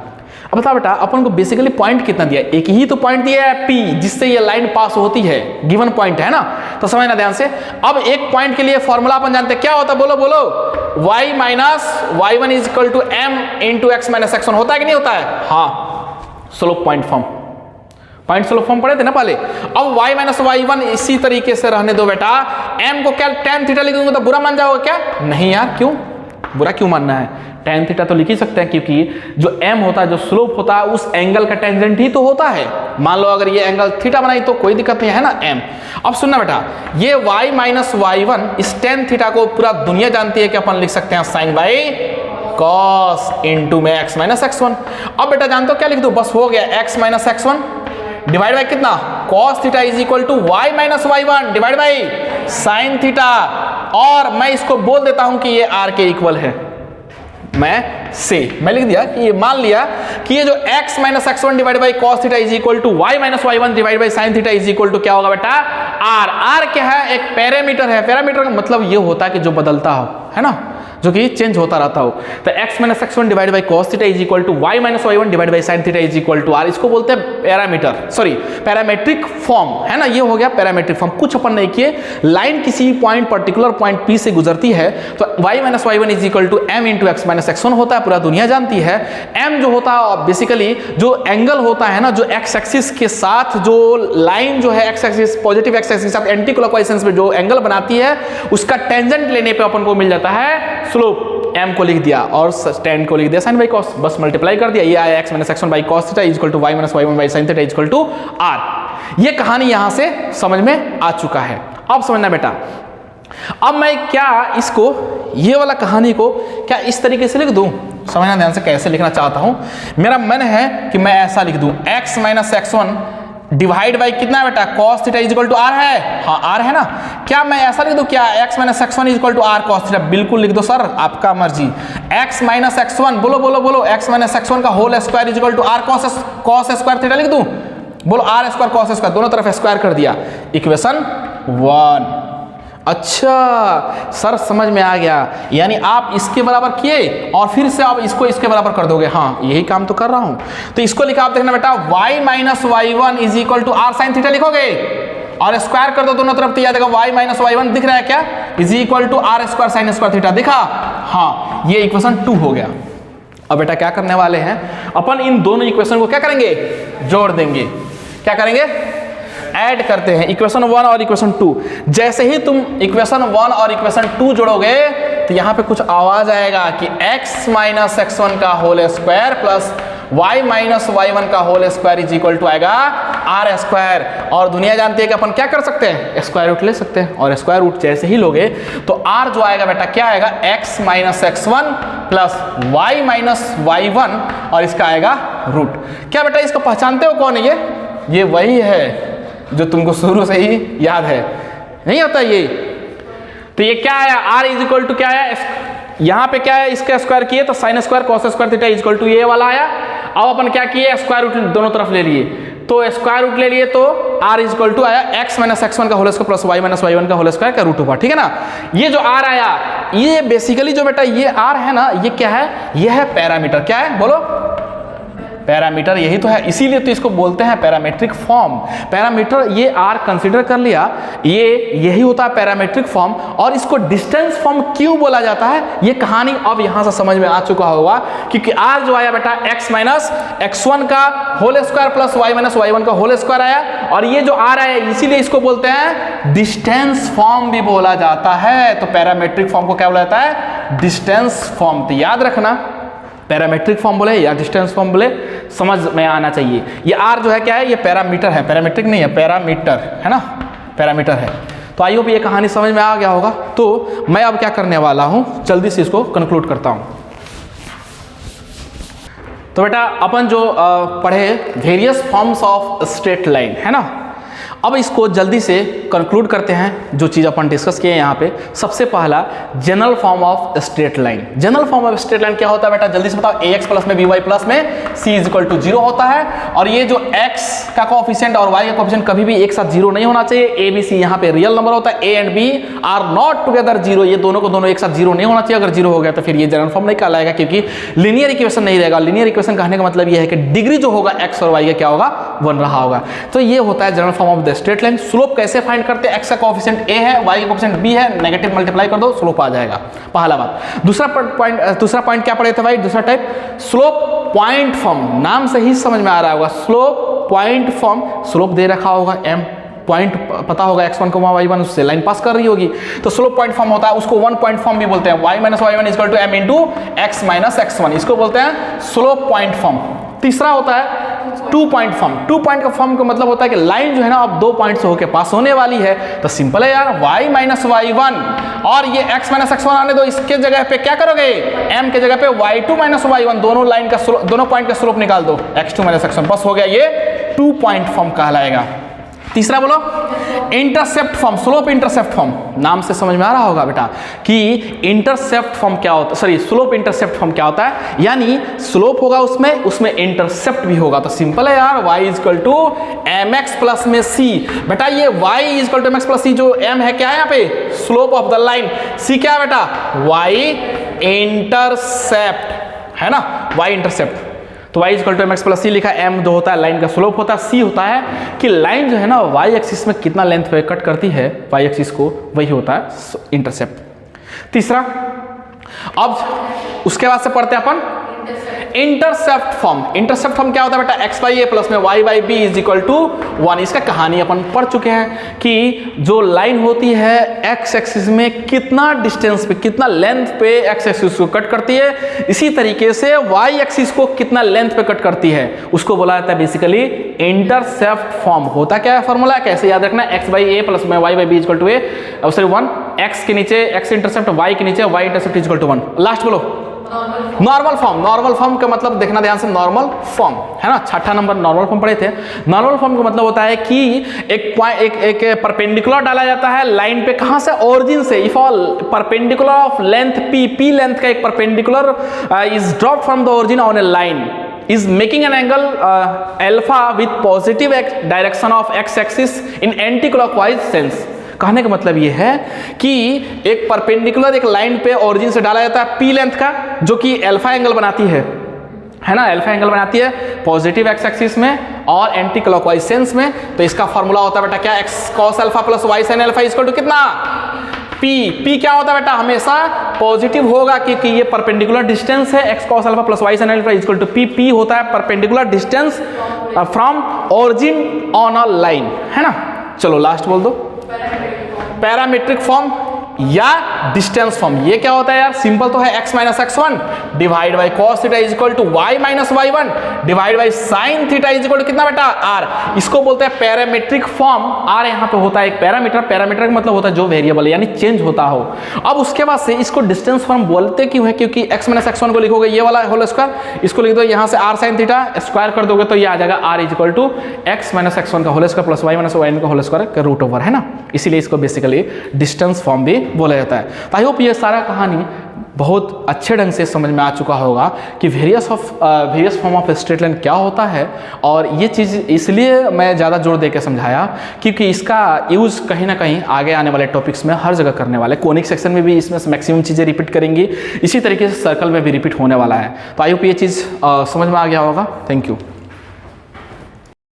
अब बता बेटा अपन को बेसिकली पॉइंट कितना दिया, एक ही तो पॉइंट दिया है P जिससे ये लाइन पास होती है, गिवन पॉइंट है ना। तो समझना ध्यान से। अब एक पॉइंट के लिए फॉर्मूला अपन जानते हैं क्या होता है, बोलो बोलो, y minus y1 is equal to m into x minus x1 होता है कि नहीं होता है। हाँ, slope point form, point slope form पढ़े थे ना पहले। अब y माइनस y1 इसी तरीके से रहने दो बेटा। m को क्या tan थीटा लिख दूंगा तो बुरा मान जाओगे क्या, नहीं यार, क्यों बुरा क्यों मानना है, tan थीटा तो लिख ही सकते हैं क्योंकि जो m होता है, जो स्लोप होता है, उस एंगल का टेंजेंट ही तो होता है। मान लो अगर ये एंगल थीटा बनाई तो कोई दिक्कत नहीं है ना, m। अब सुनना बेटा, ये y माइनस y1 इस tan थीटा को पूरा दुनिया जानती है कि अपन लिख सकते हैं साइन बाई कॉस इंटू में x माइनस x1। अब बेटा जानते हो क्या लिख दो, बस हो गया, x minus x1 divide by कितना, cos theta is equal to y minus y1 divide by sine theta. और मैं इसको बोल देता हूं कि ये r के इक्वल है। मैं लिख दिया कि ये मान लिया कि ये जो x minus x1 divide by cos theta is equal to y minus y1 divide by sine theta is equal to क्या होगा बेटा, r क्या है, एक पैरामीटर है। पैरामीटर का मतलब ये होता है कि जो बदलता हो, है ना, जो कि चेंज होता रहता हो। तो x minus x1 divide by cos theta is equal to y minus y1 divide by sine theta is equal to r। इसको बोलते हैं पैरामीटर, सॉरी पैरामेट्रिक फॉर्म, है ना। ये हो गया पैरामेट्रिक फॉर्म। कुछ अपन नहीं किए, लाइन किसी पॉइंट पर्टिकुलर पॉइंट P से गुजरती है तो y minus y1 is equal to m into x minus x1 होता है, पूरा दुनिया जानती है। m जो होता है बेसिकली जो एंगल होता है ना, जो x एक्सिस के साथ जो लाइन जो है x axis positive x axis के साथ एंटी क्लॉकवाइज सेंस में जो एंगल बनाती है उसका टेंजेंट लेने पे अपन को मिल जाता है स्लोप। m को लिख दिया और tan को लिख दिया साइन बाई कॉस, बस मल्टीप्लाई कर दिया। ये आया x minus x1 by cos theta is equal to y minus y1 by sine theta is equal to r। ये कहानी यहां से समझ में आ चुका है। अब समझना बेटा, अब मैं क्या इसको, ये वाला कहानी को क्या इस तरीके से लिख दूं, समझना ध्यान से कैसे लिखना चाहता हूं। मेरा मन है कि मैं ऐसा लिख दूं, x minus x1 divide by कितना बेटा, cos theta is equal to r है। हाँ r है ना। क्या मैं ऐसा लिख दूं क्या, x minus x1 is equal to r cos theta, बिल्कुल लिख दो सर, आपका मर्जी। x माइनस x1, बोलो बोलो बोलो, x माइनस x1 का whole square is equal to r cos square theta लिख दूं, बोलो r स्क्वायर कॉस स्क्वायर, दोनों तरफ स्क्वायर कर दिया, इक्वेशन 1। अच्छा सर समझ में आ गया, यानी आप इसके बराबर किए और फिर से आप इसको इसके बराबर कर दोगे। हाँ यही काम तो कर रहा हूं। तो इसको लिखा आप देखना बेटा y minus y one is equal to r sine theta लिखोगे और स्क्वायर कर दो दोनों तरफ, तो याद देगा y माइनस वाई वन दिख रहा है क्या, is equal to r square sine square theta दिखा। हाँ ये इक्वेशन 2 हो गया। अब बेटा क्या करने वाले हैं अपन, इन दोनों इक्वेशन को क्या करेंगे, जोड़ देंगे। क्या करेंगे, ऐड करते हैं इक्वेशन 1 और इक्वेशन 2। जैसे ही तुम इक्वेशन 1 और इक्वेशन 2 जोड़ोगे तो यहां पे कुछ आवाज आएगा कि x माइनस x1 का whole square plus y minus y1 का whole square is equal to आएगा आर स्क्वायर। और दुनिया जानती है कि अपन क्या कर सकते हैं, स्क्वायर रूट ले सकते हैं। और स्क्वायर रूट जैसे ही लोगे तो r जो आएगा बेटा क्या आएगा, x minus x1 plus y minus y1 और इसका आएगा रूट। क्या बेटा इसको पहचानते हो कौन है ये वही है जो तुमको शुरू से ही याद है, नहीं होता ये। तो ये क्या आया, r इज इक्वल टू क्या आया, यहाँ पे क्या है, इसका स्क्वायर किए तो sine square cos square theta is equal to ये वाला आया। अब अपन क्या किए, स्क्वायर रूट दोनों तरफ ले लिए, तो स्क्वायर रूट ले लिए तो r इज इक्वल टू आया x माइनस x1 का whole square plus y minus y1 का होल स्क्वायर का रूट हुआ, ठीक है ना। ये जो r आया, ये बेसिकली जो बेटा ये r है ना, ये क्या है, ये है पैरामीटर। क्या है बोलो, पैरामीटर, यही तो है, इसीलिए तो इसको बोलते हैं पैरामेट्रिक फॉर्म। पैरामीटर ये r कंसीडर कर लिया, ये यही होता है पैरामेट्रिक फॉर्म। और इसको डिस्टेंस फॉर्म क्यों बोला जाता है, ये कहानी अब यहां से समझ में आ चुका होगा, क्योंकि r जो आया बेटा x माइनस x1 का whole square plus y minus y1 का होल स्क्वायर आया, और ये जो r आया इसीलिए इसको बोलते हैं डिस्टेंस फॉर्म भी बोला जाता है। तो पैरामेट्रिक फॉर्म को क्या बोला जाता है, डिस्टेंस फॉर्म। तो याद रखना, पैरामेट्रिक फॉर्म बोले या डिस्टेंस फॉर्म बोले समझ में आना चाहिए। ये r जो है क्या है, ये पैरामीटर है, पैरामेट्रिक नहीं है, पैरामीटर है ना, पैरामीटर है। तो आई होप ये कहानी समझ में आ गया होगा। तो मैं अब क्या करने वाला हूं, जल्दी से इसको कंक्लूड करता हूं। तो बेटा अपन जो पढ़े various forms of straight line है ना, अब इसको जल्दी से कंक्लूड करते हैं। जो चीज़ अपन डिस्कस किए यहाँ पे, सबसे पहला general form of straight line. General form of straight line क्या होता है बेटा, जल्दी से बताओ। ax प्लस में by प्लस में c इज इक्वल टू 0 होता है। और ये जो x का कोएफिशिएंट और y का कोएफिशिएंट कभी भी एक साथ 0 नहीं होना चाहिए। a b c यहाँ पे रियल नंबर होता है, a and b are not together 0, ये दोनों को दोनों एक साथ 0 नहीं होना चाहिए। अगर 0 हो गया तो फिर ये जनरल फॉर्म नहीं कहलाएगा, क्योंकि लीनियर इक्वेशन नहीं रहेगा। लीनियर इक्वेशन कहने का मतलब ये है कि डिग्री जो होगा x और y का क्या होगा, 1 रहा होगा। तो ये होता है general form of the straight line. Slope कैसे फाइंड करते हैं, x का कोएफिशिएंट a है, y का कोएफिशिएंट b है, नेगेटिव मल्टीप्लाई कर दो, स्लोप आ जाएगा। पहला बात। दूसरा पॉइंट क्या पढ़े थे भाई, दूसरा टाइप स्लोप पॉइंट फॉर्म। नाम से ही समझ में आ रहा होगा, स्लोप पॉइंट फॉर्म। स्लोप दे रखा होगा m, पॉइंट पता होगा x1 को y1, उससे लाइन पास कर रही होगी, तो स्लोप पॉइंट फॉर्म होता है। उसको 1 पॉइंट फॉर्म भी बोलते हैं, y minus y1 equal to m into x minus x1, इसको बोलते हैं स्लोप पॉइंट फॉर्म। तीसरा होता है 2 पॉइंट फॉर्म। 2 पॉइंट का फॉर्म का मतलब होता है कि लाइन जो है ना अब 2 पॉइंट से होकर पास होने वाली है। तो सिंपल है यार, y माइनस y1 और ये x माइनस x1 आने दो, इसके जगह पे क्या करोगे, m के जगह पे y2 माइनस y1, दोनों पॉइंट का स्लोप निकाल दो, x2 माइनस x1, बस हो गया, ये 2 पॉइंट फॉर्म कहलाएगा। तीसरा बोलो intercept form, slope intercept form. नाम से समझ में आ रहा होगा बेटा कि इंटरसेप्ट फॉर्म क्या होता है, सॉरी स्लोप इंटरसेप्ट फॉर्म क्या होता है, यानी स्लोप होगा उसमें इंटरसेप्ट भी होगा। तो सिंपल है यार, y is equal to mx plus में c। बेटा ये y is equal to mx plus c, जो m है क्या है यहाँ पे, slope of the line, c क्या है बेटा, y इंटरसेप्ट है ना, y इंटरसेप्ट। तो y equal to mx plus c लिखा, m जो होता है लाइन का स्लोप होता है, c होता है कि लाइन जो है ना y एक्सिस में कितना लेंथ पे कट करती है y एक्सिस को, वही होता है इंटरसेप्ट। तीसरा, अब उसके बाद से पढ़ते हैं अपन इंटरसेप्ट फॉर्म। इंटरसेप्ट फॉर्म क्या होता है बेटा, x बाई ए प्लस में y by b is equal to 1। इसका कहानी अपन पढ़ चुके हैं कि जो लाइन होती है x एक्सिस में कितना डिस्टेंस पे, कितना लेंथ पे x एक्सिस को कट करती है, इसी तरीके से y एक्सिस को कितना लेंथ पे कट करती है, उसको बोला जाता है बेसिकली इंटरसेप्ट फॉर्म। होता क्या है फॉर्मूला, कैसे याद रखना, x बाई ए प्लस में y by b is equal to a, sorry 1, x के नीचे x इंटरसेप्ट, y के नीचे y intercept is equal to 1। Last बोलो नॉर्मल फॉर्म। नॉर्मल फॉर्म का मतलब देखना ध्यान से, नॉर्मल फॉर्म है ना, 6ठा नंबर नॉर्मल फॉर्म पढ़े थे। नॉर्मल फॉर्म का मतलब होता है कि एक परपेंडिकुलर डाला जाता है लाइन पे, कहां से, ओरिजिन से। If all perpendicular of length p length का एक perpendicular is dropped from the origin on a line is making an angle alpha with positive direction of x axis in anti-clockwise sense। कहने का मतलब ये है कि एक परपेंडिकुलर एक लाइन पे ओरिजिन से डाला जाता है पी लेंथ का, जो कि अल्फा एंगल बनाती है ना, अल्फा एंगल बनाती है पॉजिटिव एक्स एक्सिस में और एंटी क्लॉकवाइज सेंस में। तो इसका फॉर्मूला होता है बेटा क्या, x cos alpha plus y sine alpha equal to कितना, पी क्या होता है बेटा, हमेशा पॉजिटिव होगा क्योंकि ये परपेंडिकुलर डिस्टेंस है, x cos alpha plus y sine alpha equal to p होता है perpendicular distance from origin on a line, है ना। चलो लास्ट बोल दो, पैरामीट्रिक फॉर्म या डिस्टेंस फॉर्म। ये क्या होता है यार, सिंपल तो है, x minus x1 divide by cos theta is equal to y minus y1 divide by sine theta is equal to कितना बेटा, r। इसको बोलते हैं पैरामीट्रिक फॉर्म। r यहाँ पे होता है एक पैरामीटर, पैरामीटर का मतलब होता है जो वेरिएबल यानी चेंज होता हो। अब उसके बाद से इसको डिस्टेंस फॉर्म बोलते क्यों है, क्योंकि x माइनस x1 को लिखोगे ये वाला होल स्क्वायर, इसको लिख दो यहाँ से r साइन थीटा, स्क्वायर कर दोगे तो ये आ जाएगा r is equal to x minus x1 का whole square plus y minus y1 का होल स्क्वायर का रूट ओवर, है ना। इसीलिए इसको बेसिकली डिस्टेंस फॉर्म भी बोला जाता है। तो आई होप ये सारा कहानी बहुत अच्छे ढंग से समझ में आ चुका होगा कि various form of straight line क्या होता है। और ये चीज़ इसलिए मैं ज़्यादा जोर दे के समझाया क्योंकि इसका यूज़ कहीं ना कहीं आगे आने वाले टॉपिक्स में हर जगह करने वाले, कोनिक सेक्शन में भी इसमें मैक्सिमम चीज़ें रिपीट करेंगी, इसी तरीके से सर्कल में भी रिपीट होने वाला है। तो आई होप ये चीज़ समझ में आ गया होगा। Thank you.